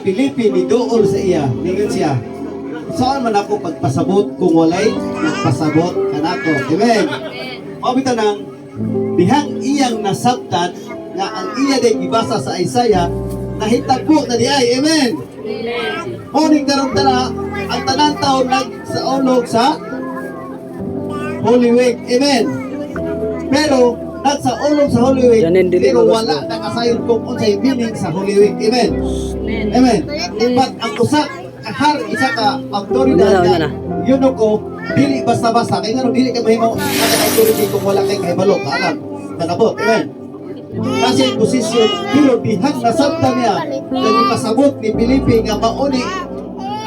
Pilipi ni Dool sa iya. Ningon siya. Saan man ako pagpasabot kung walay nagpasabot kanako. Amen. Mabita nang dihang iyang nasabtan nga ang iya day gibasa sa Isaiah nahitabo na di ay. Amen. Morning karon tara ang tanan taon sa ulog sa Holy Week. Amen. Pero sa ulog sa Holy Week, pero wala nakasayon kung unsay meaning sa Holy Week. Amen. Amen. But ang usak kahar isa ka autoridad na yun ko dili basta-basta kay ngano dili ka mahimo ang authority kung wala kay kahibalo ka alam kanabot. Amen. Kasi posisyon pero bihag nasabtan niya na ipasabot ni Pilipi nga mauni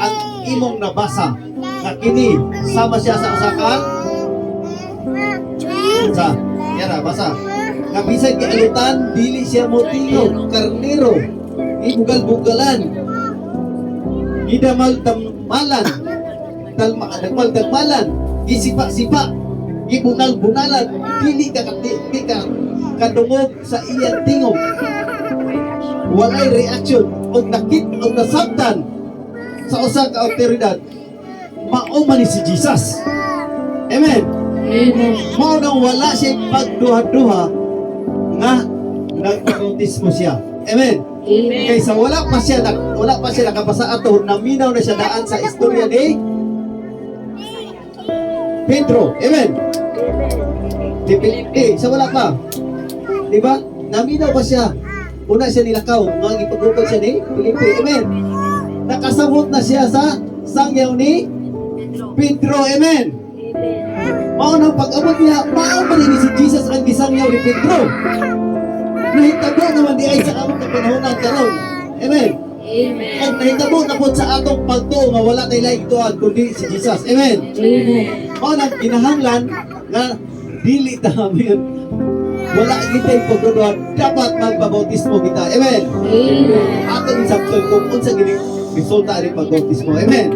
ang imong nabasa nga kini sama siya sa usa ka sa yara basa nga bisan gialutan dili siya motingo karnero ibugal-bugalan gidamal-tamalan dagmal-dagmalan gisipa-sipa gibunal-bunalan dili ka kadungog sa iyang tingog walay reaction o nakit o nasabtan sa usa ka autoridad mao man ni si Jesus. Amen. Mao nang wala siya pagduha-duha nga nagpautismo siya. Amen. Kaysa wala pa siya nakapasa ato naminaw na siya daan sa istorya ni Pedro. Amen. Sa wala pa. Diba? Naminaw pa siya. Una siya nilakaw. Mga ipagupag siya ni Felipe. Amen. Nakasabot na siya sa sangyaw ni Pedro. Amen. Mao nang pag-abot niya, mao man ni si Jesus ang gisangyaw ni Pedro. Nahitabo naman di ay sa among kapanahonan karon. Amen. Amen. At nahitabo na po sa atong pagtuo nga wala kay lain tuan kundi si Jesus. Amen. Amen. Mao nang kinahanglan nga dili ta amen. Wala kita'y pagduduhan, dapat magpabautismo kita. Amen. Amen. Atong isabtol kung unsa gini resulta ni pagbautismo. Amen.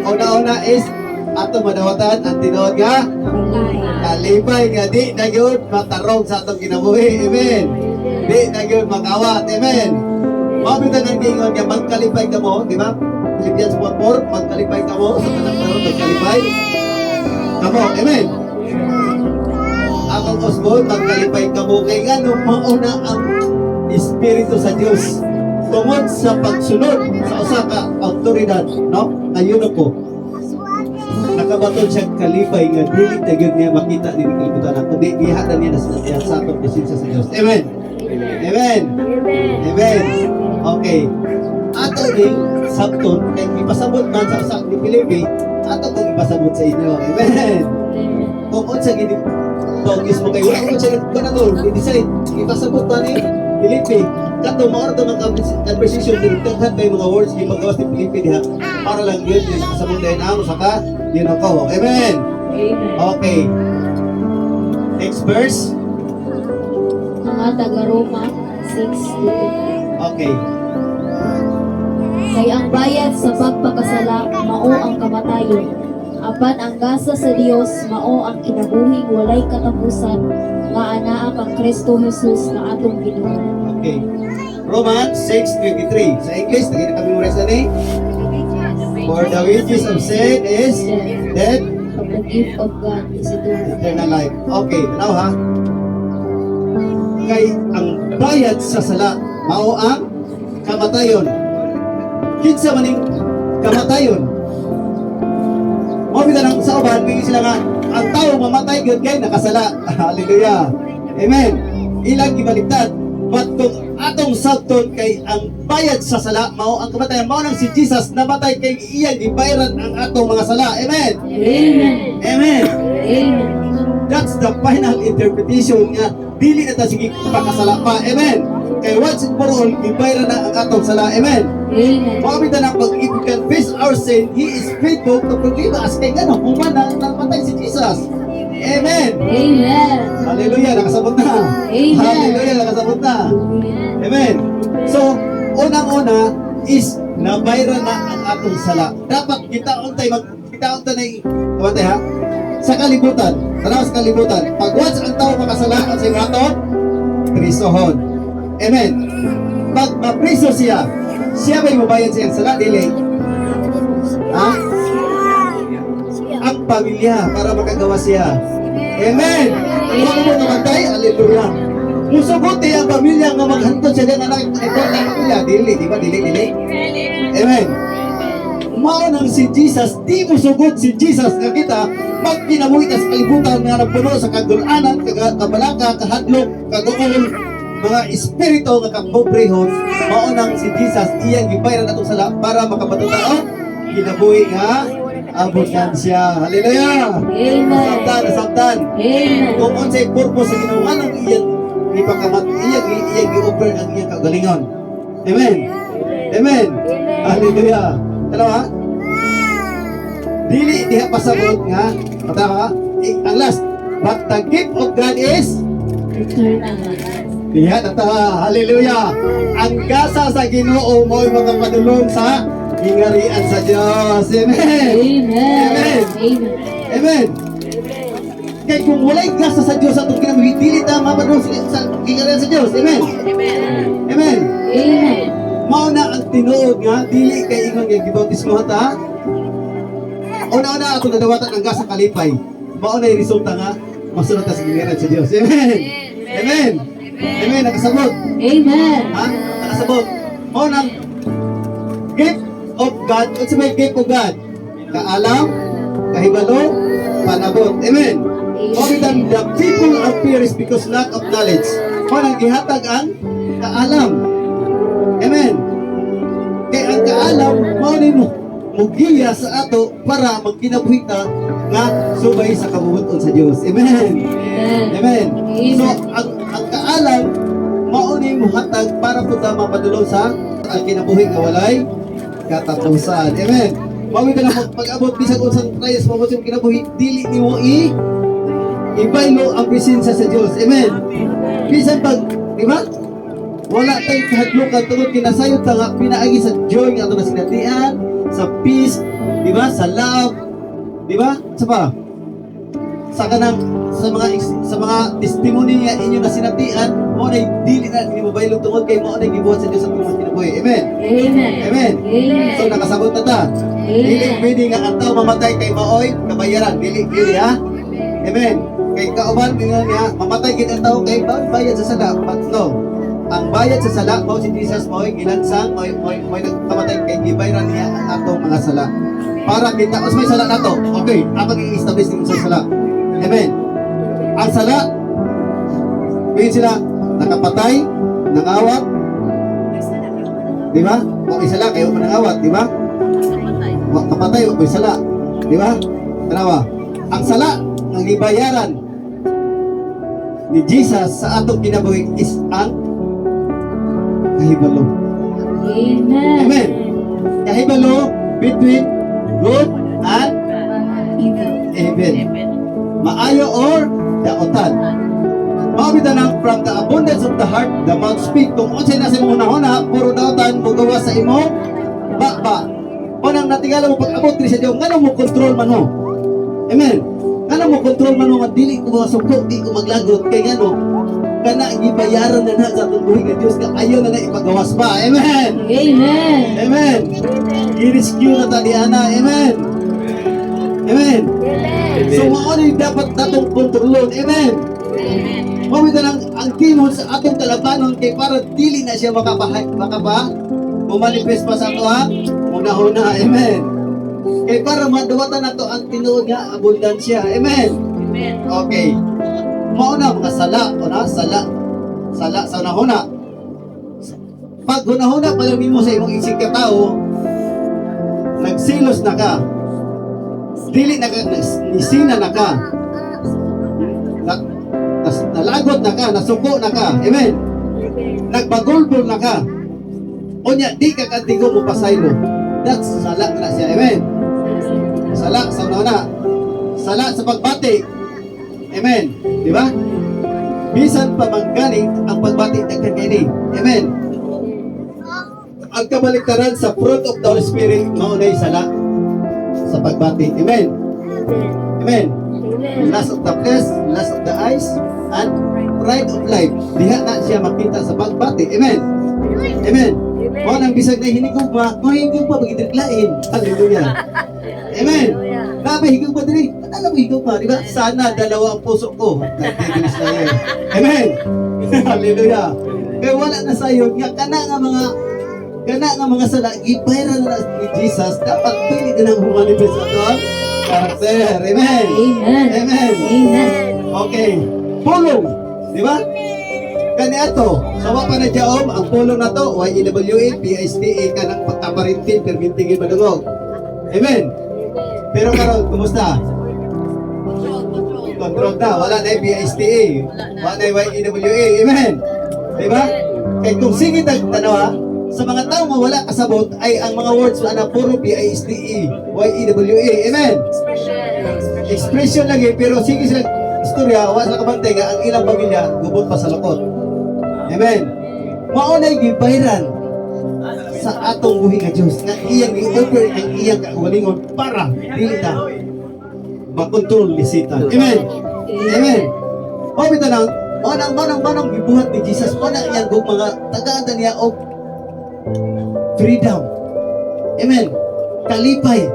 Una-una is atong madawatan ang tinuod nga kalipay nga di na gyud matarong sa atong kinabuhi. Amen. Di na gyud makawat. Amen. Mabitan ang gingon nga magkalipay ka mo, di ba? Philippians 4:4, magkalipay ka mo sa tanang karon magkalipay kamo. Amen. Akong osbol, magkalipay ka mo kay ngano mauna ang Espiritu sa Dios tungod sa pagsunod sa usa ka autoridad, no? Ayun ko. Nakabaton siya kalipay nga dili ta gyud niya makita ni kalibutan ako di gihatan niya sa atong presensya sa Dios. Amen. Amen. Amen. Okay. Ato ding sabton kay ipasabot man sa usa ni Filipi, ato kung ipasabot sa inyo. Amen. Kung unsa gid bawgis mo kay wala ko siya kanador i-decide ipasabot pa ni Filipi kato mo ito ng conversation din taghan tayo mga words gipagawas ni Filipi diha para lang yun yung nakasabot dahil na saka yun ako. Amen. Okay, next verse mga taga-Roma 6:23. okay. Kay ang bayad sa pagpakasala mao ang kamatayon, apan ang gasa sa Dios mao ang kinabuhing walay katapusan nga anaa kang Kristo Jesus nga atong Ginoo. Okay, Romans 6:23 sa English lagi na kami memorize na ni for the wages of sin is death, But the gift of God is eternal life. Okay, tanaw ha. Kay ang bayad sa sala mao ang kamatayon. Kinsa maning kamatayon? Mao bilang sa uban bigay sila nga ang tao mamatay gyud kay nakasala. Hallelujah. Amen. Ilang gibaligtad. But kung atong sabton kay ang bayad sa sala mao ang kamatayon, mao nang si Jesus namatay kay iya gibayaran ang atong mga sala. Amen. Amen. Amen. Amen. That's the final interpretation nga dili na ta sige pakasala pa. Amen. Kay once and for all gibayaran na ang atong sala. Amen. Amen. Pagkita na pag if we confess our sin, He is faithful to forgive us. Kaya gano'n, kung man namatay si Jesus. Amen. Amen. Hallelujah, nakasabot na. Amen. Hallelujah, nakasabot na. Amen. So, unang-una is nabayran na ang atong sala. Dapat kita untay kamatay ha? Sa kalibutan. Tanaw sa kalibutan. Pag once ang tao makasala sa iyong atong prisohon. Amen. Pag mapriso siya, Siya ba'y mabayad sa iyang sala? Dili. Ha? Ang pamilya para makagawa siya. Amen. Kung mo namatay, hallelujah. Musuguti ang pamilya nga maghantod siya ng anak ito na pamilya. Dili, di ba? Dili. Amen. Mao nang si Jesus, di mo sugod si Jesus nga kita magkinabuhi sa kalibutan nga nagpuno sa kagulanan, kabalaka, kahadlok, kagool, mga espiritu nga kapobrehon. Mao nang si Jesus iyang gibayran atong sala para makapatutao kinabuhi nga abundansya. Hallelujah. Amen. Nasabtan. Amen. Kung unsay purpose sa Ginoo nang iyang ipakamat iyang gi-offer ang iyang kagalingon. Amen. Amen. Hallelujah. Dalawa. Dili diha pasabot nga tama ang last, but the gift of God is Eternal. diha tatawa. Hallelujah. Ang gasa sa Ginoo mo mga padulong sa gingarian sa Dios. Amen. Amen. Amen. Amen. Amen. Kaya kung walay gasa sa Diyos atong kinabuhi, dili ta mapadulong sa gingarian sa Dios. Amen. Amen. Amen. Mao na ang tinuod nga dili kay ingon nga gibautismo ta. Una-una ato nadawatan ang gasa kalipay. Mao na yung resulta nga masunod ta sa gingarian sa Dios. Amen. Amen. Amen. Nakasabot. Amen. Ha? Nakasabot. Mao nang gift of God. What's my gift of God? Kaalam, kahibalo, panabot. Amen. Mao bitan the people are perished because lack of knowledge. Mao nang gihatag ang kaalam. Amen. Kaya ang kaalam, mao ni mo mugiya sa ato para magkinabuhi ta nga subay sa kabubuton sa Dios. Amen. Amen. So ang kaalam mao ni mo hatag para pud mapadulong sa ang kinabuhi nga walay katapusan. Amen. Mao ka na pag-abot bisag unsang trials mo sa kinabuhi, dili nimo ibaylo ang presensya sa Dios. Amen. Bisan pag, di ba? Wala tayong kahadlukan tungod kinasayod ta nga pinaagi sa joy nga ato na sinatian, sa peace, di ba? Sa love, di ba? Sa pa? Sa kanang sa mga testimony nga inyo na sinatian, mo na dili na nimo baylog tungod kay mo na gibuhat sa Dios sa mga kinabuhi. Amen. Amen. Amen. Amen. So nakasabot na ta. Dili pwede nga ang tao mamatay kay maoy kabayaran. Dili ha. Amen. Kay kauban niya mamatay gid ang tao kay bayad sa sala. But no. Ang bayad sa sala mao si Jesus mo'y gilansang mo'y nagkamatay kay gibayran niya ang atong mga sala. Para kita os may sala nato. Okay, apang i-establish din sa sala. Amen. Ang sala pwede sila nakapatay, nangawat, di ba? O isala kayo manangawat, di ba? Kapatay o isala, di ba? Tanawa. Ang sala ang ibayaran ni Jesus sa atong kinabuhi is ang kahibalo. Amen. Amen. Kahibalo between good and evil. Maayo or daotan. Mabitan ang from the abundance of the heart, the mouth speak. Kung unsay na sa imong hunahuna, puro daotan mo gawa sa imong baba. Unang natingala mo pag-abot diri sa Dios, ngano mo control man mo. Amen. Ngano mo control man mo nga dili ko masuko, di ko maglagot kay ngano kana gibayaran na na sa atong buhi nga Dios nga ayo na ipagawas pa. Amen. Amen. Amen. I-rescue na tali ana. Amen. Amen. So mao ni dapat natong kontrolon. Amen. Mabitan ang timon sa atong kalabanon kay para dili na siya manifest pa sa ato ha. Una-una. Amen. Kay para madawatan nato ang tinuod nga abundansya. Amen. Okay. Mauna mga sala, sala sa unahuna. Pag hunahuna pa lang mo sa imong isig ka tao, nagsilos na ka. Dili na ka, nisina na ka. Nalagot na ka, nasuko na ka. Amen. Nagbagulbol na ka. Onya, di ka kantigo mo pasaylo. That's sala na siya. Amen. Sala sa unahuna. Sala sa pagbati. Amen. Di ba? Bisan pa manggaling ang pagbati ng kagini. Amen. Ang kabaliktaran sa fruit of the Holy Spirit, maunay sala sa pagbati. Amen. Amen. Last of the flesh, last of the eyes, and pride of life. Diha na siya makita sa pagbati. Amen. Amen. Mo nang bisag na hinigugma, mahigugma magidriglain. Hallelujah. Amen. Nabi higugma diri. Ano mo higugma, di ba? Sana dalawa ang puso ko. Nagtigilis na yun. Amen. Hallelujah. Kaya wala na sayo nga kana nga mga sala gibayran na ni Jesus dapat dili din ang humanifest ato ang karakter. Amen. Amen. Amen. Amen. Okay. Pulong. Di ba? Kani ato, sawa pa na diyaom ang pulong na to, YEWA, PSTA kanang pagkaparintin permintigin madungog. Amen. Pero karon kumusta? Control na, wala na yung PSTA. Wala na yung YEWA. Amen. Di ba? Kaya kung sige tanawa, sa mga tao nga wala kasabot ay ang mga words na puro PSTA, YEWA. Amen. Expression lagi, pero sige sila istorya, wala sa kabantay nga ang ilang pamilya gubot pa sa lukot. Amen. Maunay gibayran sa atong buhi nga Diyos nga iyang i-offer ang iyang kaugalingon para dili ta makontrol ni Satan. Amen. Amen. O bitaw lang, manang gibuhat ni Jesus, manang iyang mga tagaan niya og freedom. Amen. Kalipay.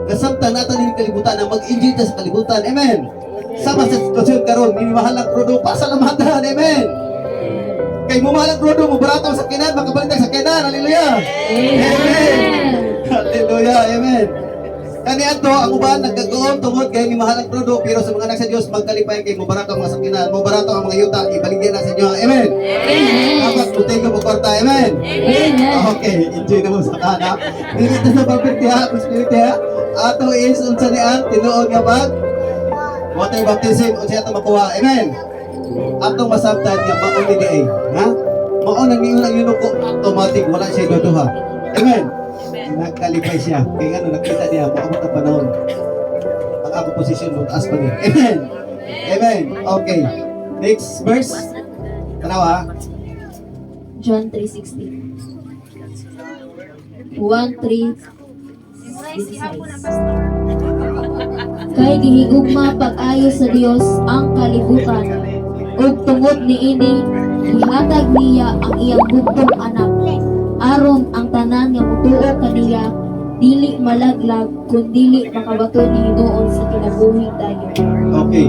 Kasamtang natin yung kalibutan na mag-enjoy ta sa kalibutan. Amen. Sama sa sitwasyon karon, minimahalang krudo, pasalamatan. Amen. Kay mumahalang krudo, mubarata sa kinan, makabalitan sa kinan. Hallelujah. Amen. Hallelujah. Amen. Kani ato ang uban nagkagaon tungod kay mimahalang krudo, pero sa mga anak sa Dios magkalipay kay mubarata ang mga sakinan, mubarata ang mga yuta, ibaligyan na sa inyo. Amen. Dapat putay ko pagkorta. Amen. Okay, enjoy na mo sa kana. Dito sa perfect ha, spirit ha. Ato is unsa ni ang tinuod nga bag water baptism unsa ato makuha. Amen. Atong masabtan nga mauni di ay, ha? Mao nang niuna yun ko automatic wala siya doduha. Amen. Nagkalipay siya. Kaya nga nakita niya maabot ang panahon. Ang ako posisyon mo taas pa niya. Amen. Amen. Okay. Next verse. Tanawa. John 3:16. 1:3 Kay gihigugma pag-ayo sa Dios ang kalibutan ug tungod niini gihatag niya ang iyang bugtong anak aron ang tanan nga mutuo kaniya dili malaglag kun dili makabato ni hinuon sa kinabuhing dayon. Okay.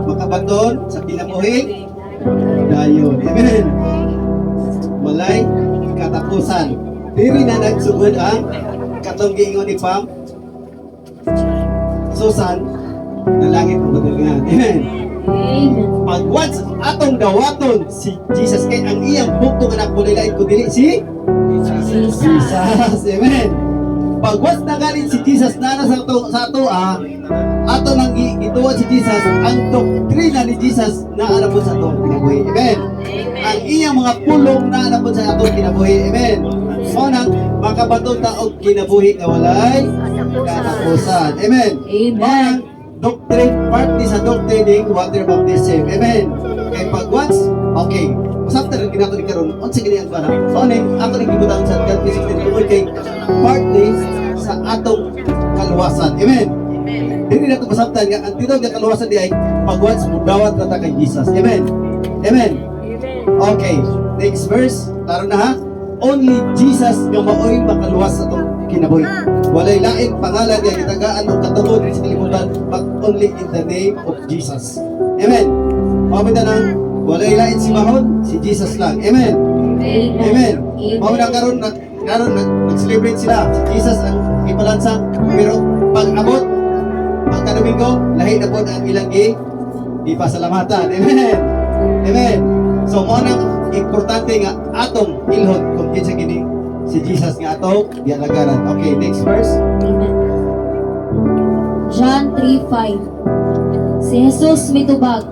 Makabaton sa kinabuhi dayon. Amen. Walay katapusan. Diri na nagsugod ang katong giingon ni Pam Susan na langit ang madalungan. Amen. Amen. Pag once atong dawaton si Jesus kay ang iyang bugtong anak mo nila ko dili si Jesus. Amen. Pag once na galing si Jesus na sa ato ato nang gituwa si Jesus ang doktrina ni Jesus na alam mo sa ato kinabuhi. Amen. Ang iyang mga pulong na alam mo sa ato kinabuhi. Amen. So nang makabaton ta og kinabuhi nga walay katapusan. Amen. Amen. Doctrine, part ni sa doctrine water baptism. Amen. Kay pag once, okay. Masabta rin ginato ni karon. Unsa gini ang para? So ako ning gibutan sa God 3:16 tungod kay part ni sa atong kaluwasan. Amen. Dili na to masabtan nga ang tinod nga kaluwasan di ay pag once mudawat na ta kay Jesus. Amen. Amen. Okay. Next verse. Klaro na ha? Only Jesus nga maoy makaluwas sa atong kinabuhi. Walay lain pangalan nga gitagaan og katungod sa kalibutan but only in the name of Jesus. Amen. Mao nang walay lain si mahon, si Jesus lang. Amen. Amen. Mao na karon nag-celebrate sila. Si Jesus ang ipalansang pero pag abot pagka Domingo lahi na pod ang ilang ipasalamatan. Amen. Amen. So mao nang importante nga atong ilhon kung kinsa gini si Jesus nga ato gialagaran. Okay, next verse. Amen. John 3:5 Si Jesus mitubag,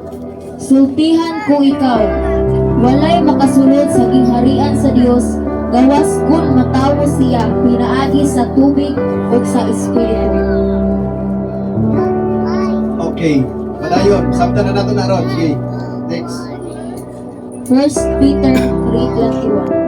sultihan ko ikaw, walay makasulod sa gingharian sa Dios, gawas kun matawo siya pinaagi sa tubig ug sa espiritu. Okay, padayon. Sabta na nato na ron. Okay, next. 1 Peter 3:21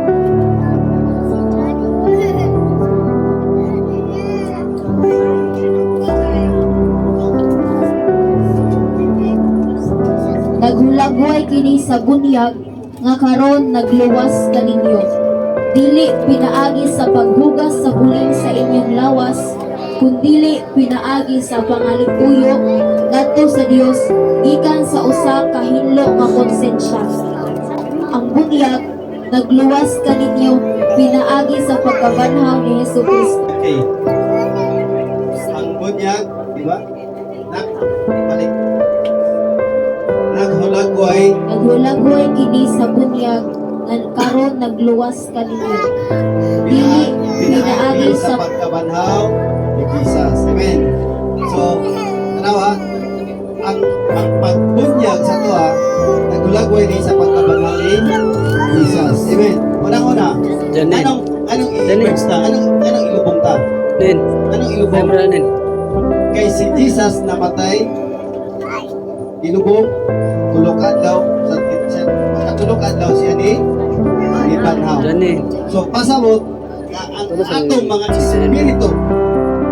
Naghulagway kini sa bunyag nga karon nagluwas kaninyo. Dili pinaagi sa paghugas sa buling sa inyong lawas, kundili pinaagi sa pangalipuyo ngadto sa Dios gikan sa usa ka hinlo nga konsensya. Ang bunyag nagluwas kaninyo pinaagi sa pagkabanhaw ni Hesukristo. Okay. Ang bunyag, di ba? Balik. Naghulagway. Naghulagway kini sa bunyag nga karon nagluwas kaninyo. Dili pinaagi sa pagkabanhaw ni Jesus. Amen. So, tanawa, ang pagbunyag sa to naghulagway ni sa pagkabanhaw ni Jesus. Amen. Unang-una, Janin. anong Janin. i-words ta? Anong ilubong ta? Nen. Anong ilubong? Membra nen. Kay si Jesus namatay, ilubong, tulukan daw, tulukan daw siya ni Banhaw. Janin. So, pasabot, nga ang atong mga espiritu,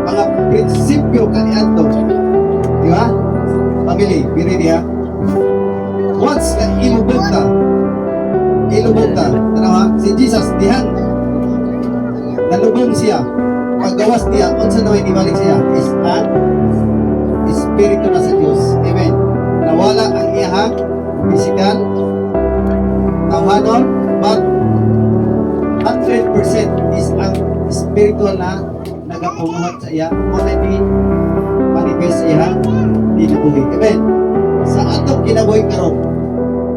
mga prinsipyo kaniadto, di ba? Family, biri niya. Once na ilubog ta, tanawa, si Jesus, dihan, nalubong siya, paggawas niya, unsa na may ibalik siya, is an espiritu na sa Diyos. Amen. Nawala ang iyahang physical, tawhanon, but 100% is ang spiritual na nagapunguhat sa iya, muna ni manifest iya dinabuhi. Amen. Sa atong kinabuhi karon,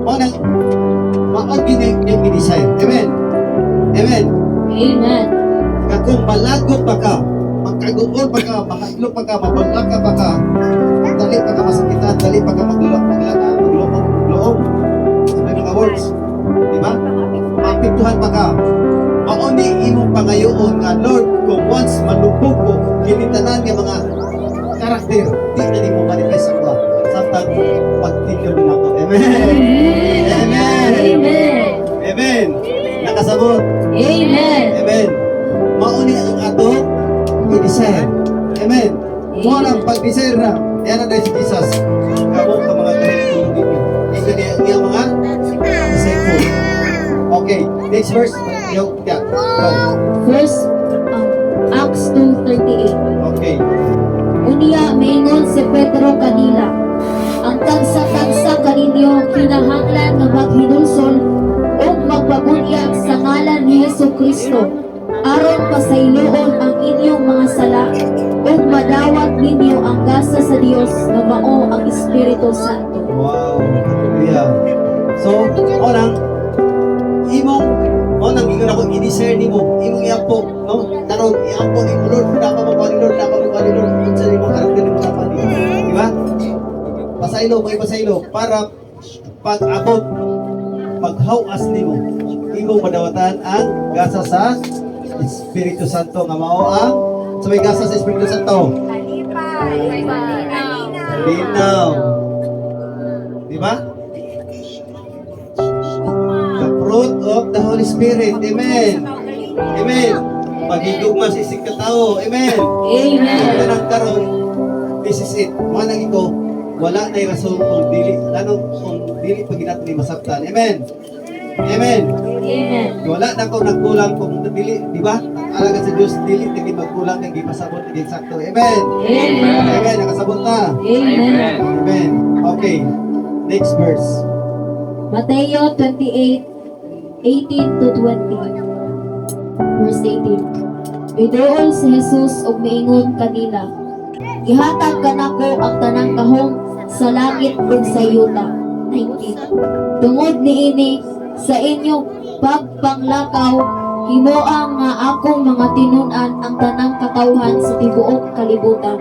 muna maog yung i-desire. Amen. Amen. Amen. Kung malagot pa ka, magkaguol pa ka, mahadlok pa ka, mabangaka pa ka, dali pa ka masakitan, dali pa ka magloob. Sa may mga words. Di ba? Mapintuhan pa ka. Mauni imong pangayoon nga, Lord, kung once manubog ko, kinitanan nga mga karakter, di na ni mo manifest ako. Samtang pagtinyo mo ako. Amen. Amen. Amen. Amen. Nakasabot. Amen. Amen. Mauni ang ato i-desire. Amen. Mo ang pag-desire na. Yan ang dahil si Jesus. Kamo ka mga kahit ninyo. Ito niya ang mga disciple. Okay. Next verse. Go. First Acts 2:38. Okay. Unya maingon si Pedro kanila, ang tagsa-tagsa kaninyo kinahanglan nga maghinulsol o magpabunyag sa ngalan ni Hesukristo aron pasayloon ang inyong mga sala o madawat ninyo ang gasa sa Dios nga mao ang Espiritu Santo. Wow. Hallelujah. So, onang ingon ako i-desire nimo, imong iampo, no? Karon iampo ni mo Lord, dapat mo pa ni Lord, unsa nimo karakter nimo dapat ni. Di ba? Pasaylo para pag-abot paghawas nimo, imong madawatan ang gasa sa Espiritu Santo nga mao ang sa may gasa sa Espiritu Santo. Linaw. Di ba? The fruit of the Holy Spirit. Amen. Amen. Pagigugma sa isig katao. Amen. Amen. Ito ng karon, this is it. Manang ito, wala na rason kung dili, kung dili pag natin ni masabtan. Amen. Amen. Amen. Wala na ko nagkulang kung dili, di ba? Ang alaga sa Diyos, dili naging magkulang, naging masabot, naging sakto. Amen. Amen. Amen. Nakasabot na. Amen. Amen. Okay. Next verse. Mateo 28:18-20. Verse 18. Bidoon si Jesus og miingon kanila, gihatag kanako ang tanang kahong sa langit ug sa yuta. 19. Tungod niini sa inyong pagpanglakaw, himuang nga akong mga tinun-an ang tanang katawhan sa tibuok kalibutan.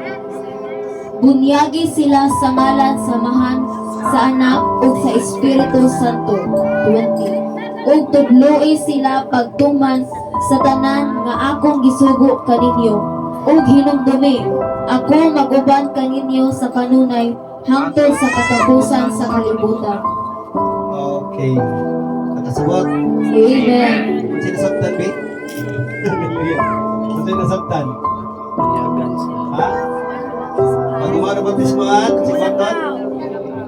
Bunyagi sila sa ngalan samahan sa anak ug sa Espiritu Santo. 20. Ug tudloi sila pagtuman sa tanan nga akong gisugo kaninyo ug hinumdumi ako maguban kaninyo sa kanunay hangtod sa katapusan sa kalibutan. Okay. Nakasabot. Amen. Sinasabtan, ba? Sinasabtan. Banyagan sa Ha? Pag umano baptismaan, si Pantan?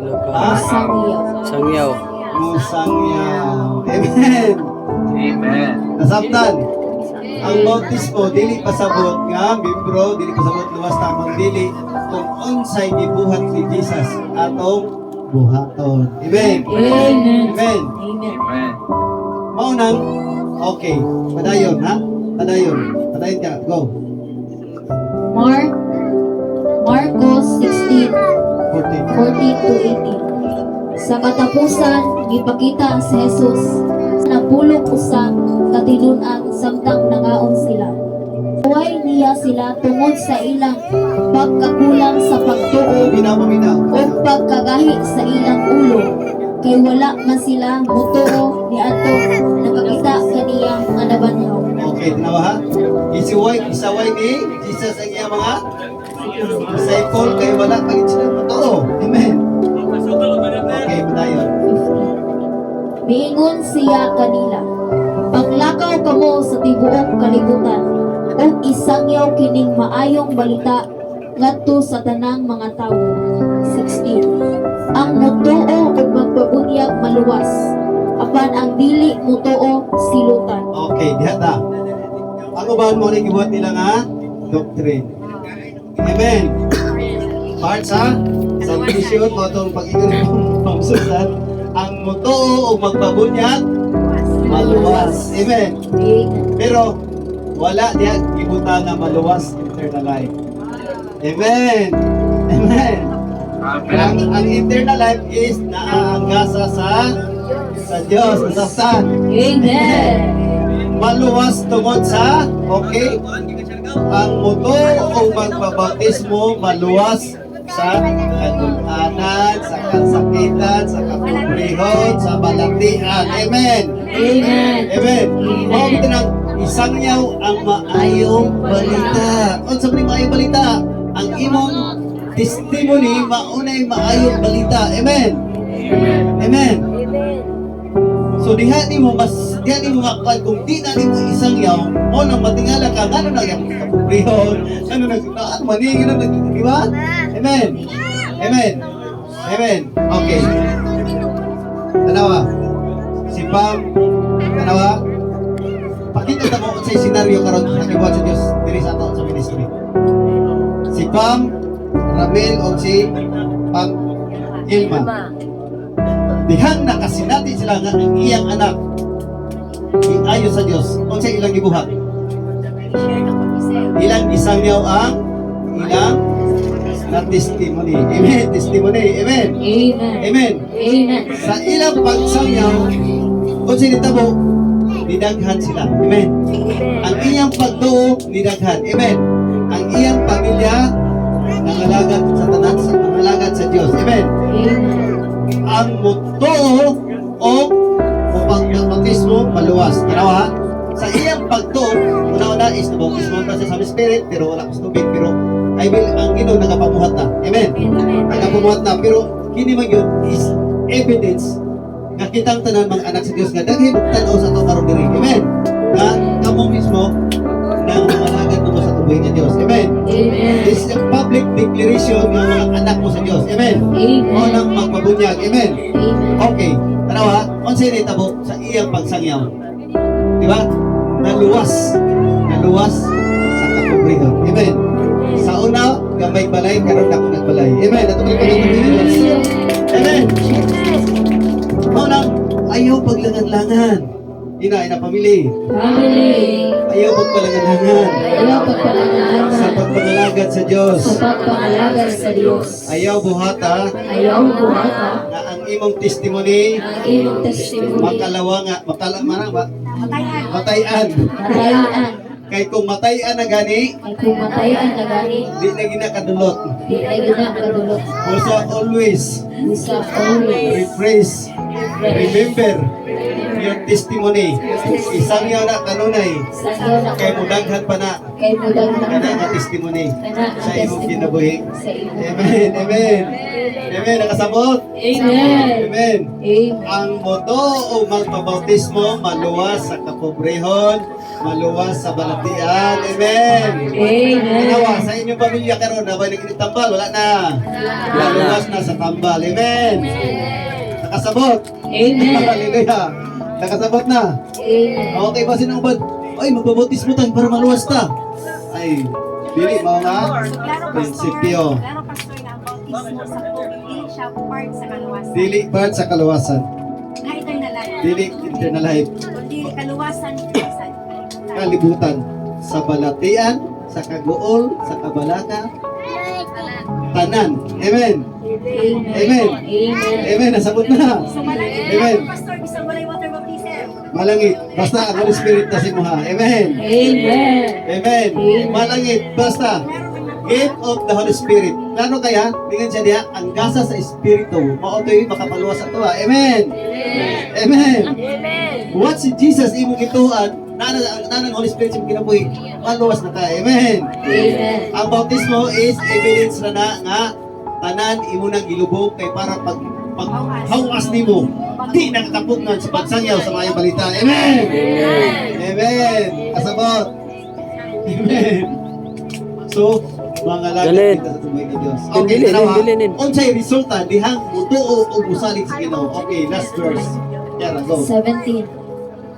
lugar. Ha? Sangya. Sangyaw. Musangya. Amen. Amen. Nasabtan. Ang bautismo dili pasabot nga membro, dili pasabot luwas tamang dili kung unsay gibuhat ni Jesus atong buhaton. Amen. Amen. Amen. Amen. Amen. Maunang, okay. Padayon, ha? Padayon. Padayon ka. Go. Marcos 16, 14. 14 to 18. Sa katapusan, gipakita si Jesus na pulong usa katilun-an samtang nangaon sila. Huway niya sila tungod sa ilang pagkakulang sa pagtuo Paminaw. o pagkagahi sa ilang ulo, kay wala man sila mutuo ni ato nakakita kaniyang nga nabanhaw. Okay, tinawa ha? Isaway ni Jesus ang iyang mga disciple kay wala pagit sila matoo. Amen. Okay, padayon. 15. Miingon siya kanila, paglakaw kamo sa tibuok kalibutan, ug isangyaw kining maayong balita ngadto sa tanang mga tawo. 16. Ang mutuo ug magpabunyag maluwas, apan ang dili mutuo silutan. Okay, diha ta. Ang uban mo ning gibuhat nila nga doctrine. Amen. Parts ha? Submission mo itong pag-ingon ng pamsutan. Ang mutuo o magpabunyag maluwas. Amen. Amen. Pero wala diya gibutan na maluwas eternal life. Amen. Amen. Ang eternal life is naaangasa sa Diyos, sa Amen. maluwas tungod sa okay. Ang muto o magpabautismo maluwas sa kagulanan, sa kasakitan, sa kapobrehon, sa balatian. Amen. Amen. Amen. Mao kita nang isangyaw ang maayong balita. Unsa man maayong balita? Ang imong testimony maunay maayong balita. Amen. Amen. So diha ni mo makuan kung di na ni mo isangyaw, mo nang matingala ka ngano na yung kapobrehon, ano na ano maningin na di ba? Amen. Amen. Amen. Okay. Tanawa. Si Pam, tanawa. Pakita ta mo sa senaryo karon sa gibuhat sa Dios diri sa ato sa ministry. Si Pam, Ramel o si Pam Ilma. Dihang nakasinati sila nga ang iyang anak iayo sa Dios. Unsa ilang gibuhat? Ilang isangyaw ang ilang na testimony. Amen. Testimony. Amen. Amen. Amen. Amen. Sa ilang pagsangyaw, kung sinitabo, nidaghan sila. Amen. Ang iyang pagtuo, nidaghan. Amen. Ang iyang pamilya, nangalagad sa tanan, nangalagad sa Diyos. Amen. Amen. Ang mutuo o pagbatismo maluwas. Tanawa, sa iyang pagtuo, una-una is bautismo pa sa Spirit, pero wala ko tubig, pero I will, ang Ginoo nagapamuhat na. Amen. Nagapamuhat na, pero kini man yun is evidence nga kitang tanan mga anak sa Dios nga daghay tan-aw sa to karon diri. Amen. Nga kamo mismo nang mangalagad mo sa tubuhin nga Dios. Amen. Amen. This is a public declaration nga mga anak mo sa Dios. Amen. Amen. O nang magpabunyag. Amen. Amen. Okay. Tanawa, unsay nitabo sa iyang pagsangyaw. Di ba? Naluwas sa kapobrehon. Amen. Sa una, gamay balay, karon dako nagbalay. Amen. Ato kay pagtutunan. Amen. Maunang ayaw paglangan-langan. Ina pamili. Family. Ayaw pagpalangan-langan. Ayaw pagpalangan Sa pagpangalagad sa Diyos. sa pagpangalaga sa Diyos. Ayaw buhata Ayaw buhata na ang imong testimony ang iyong testimony. makalawa nga matayan. Matayan. Kay kung matayan na gani, Ay kung matayan na gani, di na ginakadulot. di na ginakadulot. Also always Isa always. rephrase, remember your testimony. Isang yaw na kanunay. Sangyaw na Kay mudaghan pa na kay mudag na kana nga testimony kana sa imong kinabuhi. sa imo. Amen. Amen. Amen. Nakasabot. Amen. Amen. Amen. Ang moto o magpabautismo maluwas sa kapobrehon, maluwas sa balatian. Amen. Amen. Ginawa sa inyong pamilya karon na ba tambal? Wala na. Maluwas na sa tambal. Amen. Nakasabot. Amen. Hallelujah. Nakasabot na. Amen. Okay ba sinong bad? Ay, magbabotis mo tayo para maluwas ta. Ay, dili mo nga. Prinsipyo. Klaro pastor na ang bautismo sa tubig, dili siya part sa kaluwasan. Dili part sa kaluwasan. Nga eternal life. Dili eternal life. Kundi kaluwasan sa Kalibutan. Sa balatian, sa kaguol, sa kabalaka, tanan. Amen. Amen. Amen. Amen. Amen. Nasabot na. So malangit Amen. na pastor, bisang walay water baptism. Malangit. Basta ang Holy Spirit na simuha. Amen. Amen. Amen. Malangit. Basta. Gift of the Holy Spirit. Plano kaya, tingnan siya diya, ang gasa sa Espiritu. Maotoy makapaluwas sa tuwa. Amen. Amen. What si Jesus imong gituan, nanang Holy Spirit imong kinabuhi, maluwas na ka. Amen. Amen. Ang bautismo is evidence na nga tanan imo nang gilubog kay para paghawas nimo di nakakapugnan sa pagsangyaw sa mga balita. Amen. Amen. Kasabot. Amen. So, mga Galit. lagay kita sa tumay ni Diyos. Okay, Dili, tanawa. dili, dili. Unsay resulta dihang mutuo o musalig sa Ginoo. Okay, last verse. Yara, go. 17.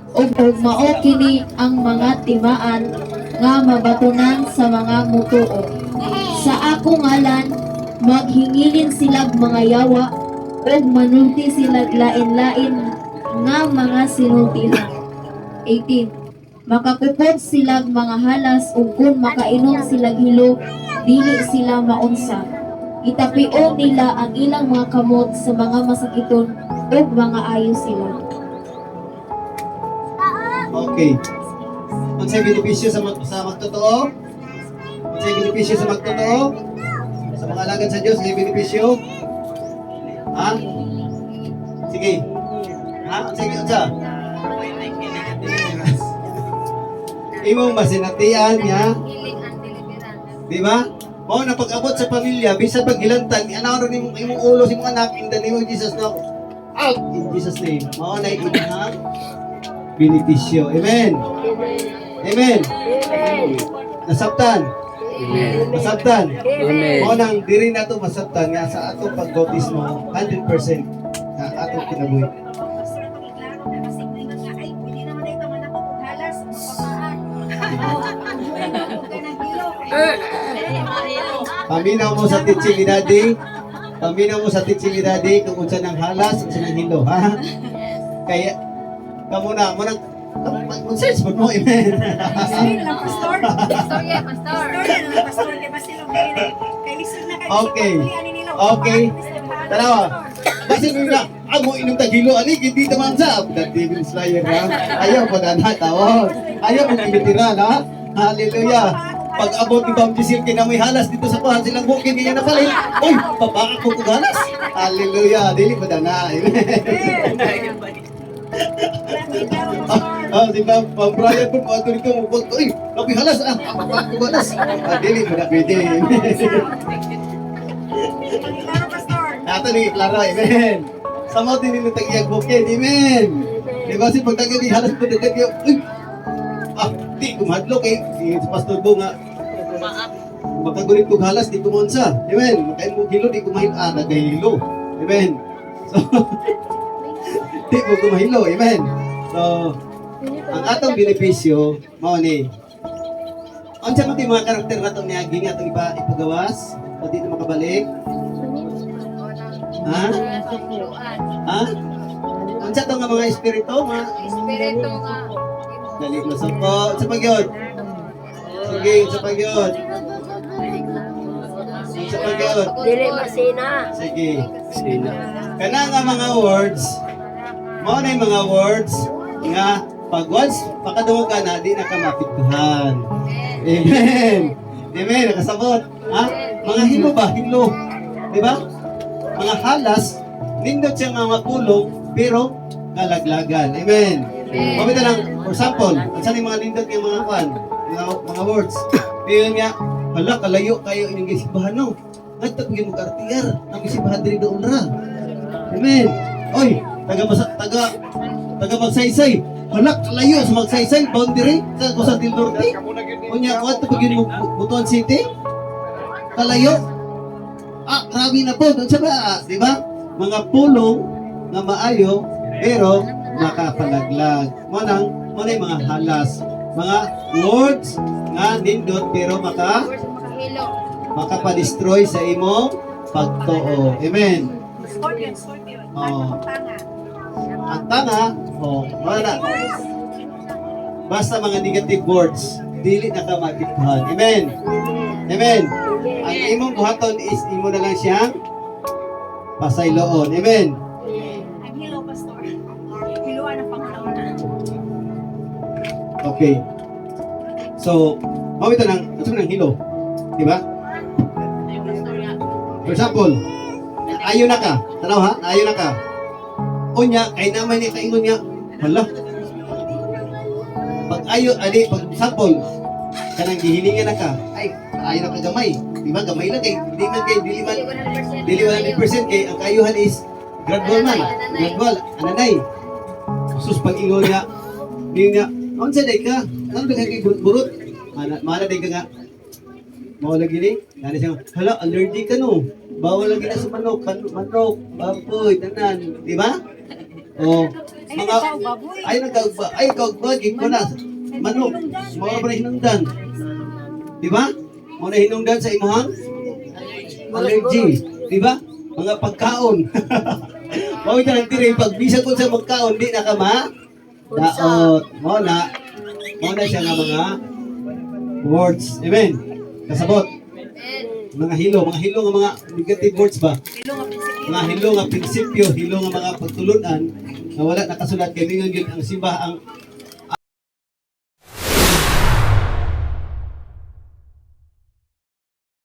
Ug mao kini ang mga timaan nga mabatunan sa mga mutuo. Sa ako ngalan maghingilin silag mga yawa ug manulti silag lain-lain nga mga sinultihan. 18. Makakupod silag mga halas ug kung makainom silag hilo dili sila maunsa. Itapio nila ang ilang mga kamot sa mga masakiton ug mga ayo sila. Okay. Unsay benepisyo sa magtotoo? Unsay benepisyo sa magtotoo? Sa mga alagad sa Diyos, may benepisyo? Ha? Sige. Ha? Sige, unsa? Imong masinatian niya. Di ba? Mao na pag-abot sa pamilya, bisan paghilantan, ano ron imong ulo sa imong anak in the name of Jesus no. Out in Jesus name. Mao na imong benepisyo. Amen. Amen. Nasabtan. Masabtan. Amen. Mao nang diri nato masabtan nga sa atong pagbautismo 100% nga atong kinabuhi. Pastor, pagiklaro na kasi kuingon nga, ay, pwede naman na ito manakot og halas, papaan. Huwag ka ng hilo. Paminaw mo sa teaching ni Daddy. Paminaw mo sa teaching ni Daddy kung unsa nang halas, unsa nang hilo, ha? Kaya kamo na mo nang search mo, amen. Sorry na lang, pastor. Pastor na lang, pastor. Kaya basta lang kay lisod na kayo. Okay. Ano Okay. Tanawa. Kasi nung na, amo inom tagilo, ani, hindi naman sa. That devil slayer, ha? Ayaw pa na tawag. Ayaw mo tinitira, ha? Hallelujah. Pag abot ni Baptist kina may halas dito sa pahan silang bukid niya na palit. Uy, babaka ko kung halas. Hallelujah. Dili pa na. Amen. Si Pang Brian po, ato nito mo, uy, labi halas, babaka ko halas. Dili pa na pwede. Klaro, pastor. Ato ni Clara, amen. Sa mga tinili tag-iyag bukid, amen. Di ba si pagtagyan ni halas po, uy, di kumadlo kay si Pastor Bo nga makagulit kong halas, di kumonsa. Amen. Makain mo hilo, di kumahin nagahilo. Amen. So, di mo kumahilo. Amen. So, ang atong benepisyo, mao ni. Unsa man ti mga karakter nato niagi nga atong ipagawas, o di na makabalik? Ha? Ha? Unsa to nga mga espiritu, mga dali na sa po. Sa pagyod. Sige, sa pagyod. Sa pagyod. Dili masina. Sige. Sina. Kana nga mga words, mao na yung mga words nga pag once pakadungog ka na, di na ka mapituhan. Amen. Amen. Nakasabot. Ha? Mga hilo ba? Hilo. Di ba? Mga halas, nindot siya mga kulong, pero kalaglagan. Amen. Pamita lang, for example, saan yung mga nindot yung mga kwan, mga words. Kaya nga, hala, kalayo kayo inyong gisibahan, no? At tapigin mo kartiyar, ang gisibahan din doon ra. Amen. Oy, taga magsaysay. Hala, kalayo sa magsaysay, boundary, sa Costa del Norte. Unya, at tapigin mo Butuan City. Kalayo. Grabe na po. Doon siya ba? Di ba? Mga pulong na maayo, pero makapalaglag. Mo na mga halas, mga words nga nindot pero makapadestroy sa imong pagtuo. Amen. Scorpion. Oh. Ang tanga. Ang tanga, wala. Basta mga negative words, dili na ka maapektuhan. Amen. Amen. Ang imong buhaton is imo na lang siyang pasayloon. Amen. Ang hilo, pastor. Hiluan ang Panginoon. Okay. So, mawito ng hilo. Di ba? For example, ayo na ka. Tanaw ha? Ayo na ka. Unya, kay naman niya kaingon niya. Hala. Pag ayo, pag example, kanang gihilingan na ka. Ay, ayo na ka gamay. Di ba? Gamay lang kay. Dili 100% kay ang kayuhan is gradual man. Gradual. Ananay. Sus, pag ingon niya, hindi nga, ano sa day ka? Ano ba kay burot? Mana day ka nga. Mawala gini, nani siya, hala, allergic ka no. Bawal lagi na sa manok, baboy, tanan, di ba? O, mga, ay, kagbagig mo na, manok, mga ba na hinungdan? Di ba? Mga na hinungdan sa imuhang allergy, di ba? Mga pagkaon. Mawag na lang tiri, pag bisa ko sa magkaon, di na ka daot. Mo na siya nga mga words. Amen. Kasabot. Mga hilo nga mga negative words ba? Mga hilo nga prinsipyo, hilo nga mga pagtulunan na wala nakasulat kay mingon gyud ang simba ang